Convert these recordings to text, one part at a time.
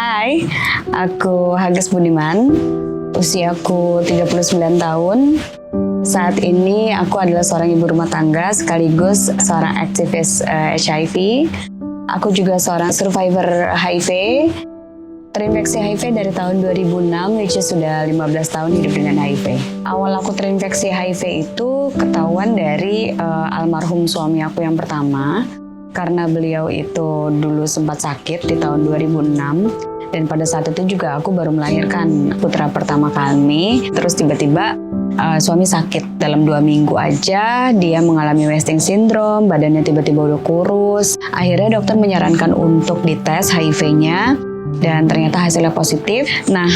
Hai, aku Hages Budiman, usiaku 39 tahun. Saat ini aku adalah seorang ibu rumah tangga sekaligus seorang aktivis HIV. Aku juga seorang survivor HIV, terinfeksi HIV dari tahun 2006, which is sudah 15 tahun hidup dengan HIV. Awal aku terinfeksi HIV itu ketahuan dari almarhum suami aku yang pertama, karena beliau itu dulu sempat sakit di tahun 2006. Dan pada saat itu juga aku baru melahirkan putra pertama kami. Terus tiba-tiba suami sakit dalam 2 minggu aja. Dia mengalami wasting syndrome, badannya tiba-tiba udah kurus. Akhirnya dokter menyarankan untuk dites HIV-nya. Dan ternyata hasilnya positif. Nah,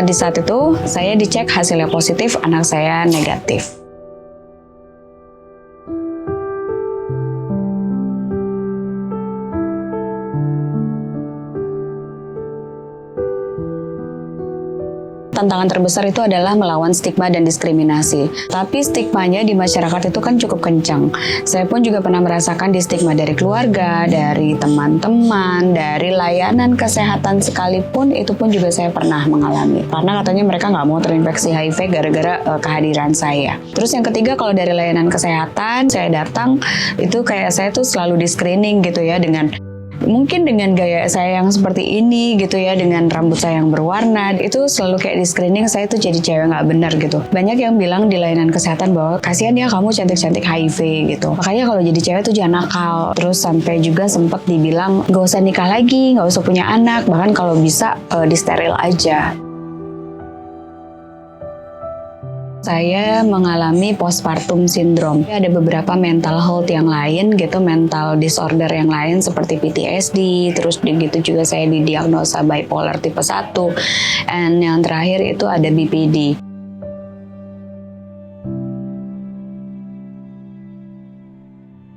di saat itu saya dicek hasilnya positif, anak saya negatif. Tantangan terbesar itu adalah melawan stigma dan diskriminasi. Tapi stigmanya di masyarakat itu kan cukup kencang. Saya pun juga pernah merasakan di stigma dari keluarga, dari teman-teman, dari layanan kesehatan sekalipun, itu pun juga saya pernah mengalami. Karena katanya mereka nggak mau terinfeksi HIV gara-gara kehadiran saya. Terus yang ketiga, kalau dari layanan kesehatan, saya datang, itu kayak saya tuh selalu di screening gitu ya, mungkin dengan gaya saya yang seperti ini gitu ya, dengan rambut saya yang berwarna, itu selalu kayak di screening saya tuh jadi cewek nggak benar gitu. Banyak yang bilang di layanan kesehatan bahwa kasihan ya kamu cantik-cantik HIV gitu. Makanya kalau jadi cewek tuh jangan nakal. Terus sampai juga sempat dibilang nggak usah nikah lagi, nggak usah punya anak, bahkan kalau bisa disteril aja. Saya mengalami postpartum syndrome. Ada beberapa mental health yang lain gitu, mental disorder yang lain seperti PTSD, terus gitu juga saya didiagnosa bipolar tipe 1, dan yang terakhir itu ada BPD.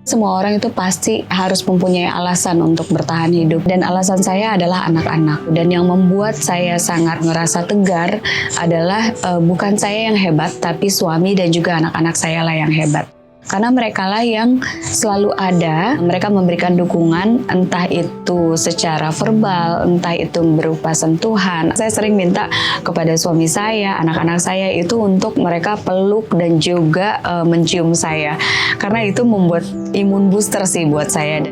Semua orang itu pasti harus mempunyai alasan untuk bertahan hidup, dan alasan saya adalah anak-anak. Dan yang membuat saya sangat merasa tegar adalah bukan saya yang hebat, tapi suami dan juga anak-anak saya lah yang hebat. Karena mereka lah yang selalu ada, mereka memberikan dukungan, entah itu secara verbal, entah itu berupa sentuhan. Saya sering minta kepada suami saya, anak-anak saya itu untuk mereka peluk dan juga mencium saya. Karena itu membuat imun booster sih buat saya.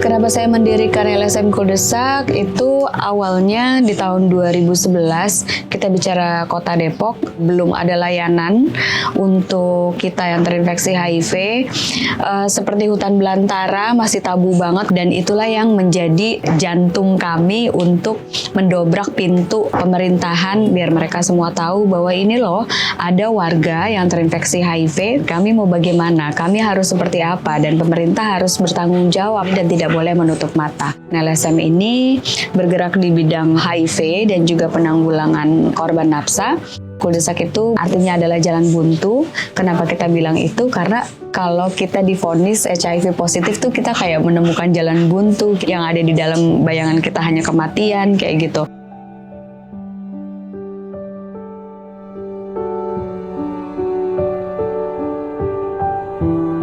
Kenapa saya mendirikan LSM Kuldesak? Itu awalnya di tahun 2011, kita bicara Kota Depok, belum ada layanan untuk kita yang terinfeksi HIV. Seperti hutan belantara, masih tabu banget, dan itulah yang menjadi jantung kami untuk mendobrak pintu pemerintahan biar mereka semua tahu bahwa ini loh ada warga yang terinfeksi HIV, kami mau bagaimana, kami harus seperti apa, dan pemerintah harus bertanggung jawab dan tidak boleh menutup mata. LSM ini bergerak di bidang HIV dan juga penanggulangan korban nafsa. Kuldesak itu artinya adalah jalan buntu. Kenapa kita bilang itu? Karena kalau kita divonis HIV positif tuh kita kayak menemukan jalan buntu yang ada di dalam bayangan kita hanya kematian kayak gitu.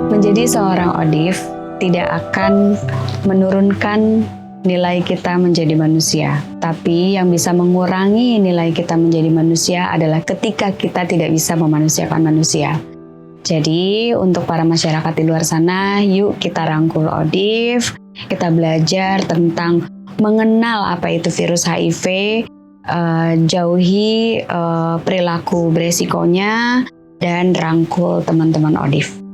Menjadi seorang ODIF tidak akan menurunkan nilai kita menjadi manusia. Tapi yang bisa mengurangi nilai kita menjadi manusia adalah ketika kita tidak bisa memanusiakan manusia. Jadi untuk para masyarakat di luar sana, yuk kita rangkul ODIF, kita belajar tentang mengenal apa itu virus HIV, jauhi perilaku beresikonya, dan rangkul teman-teman ODIF.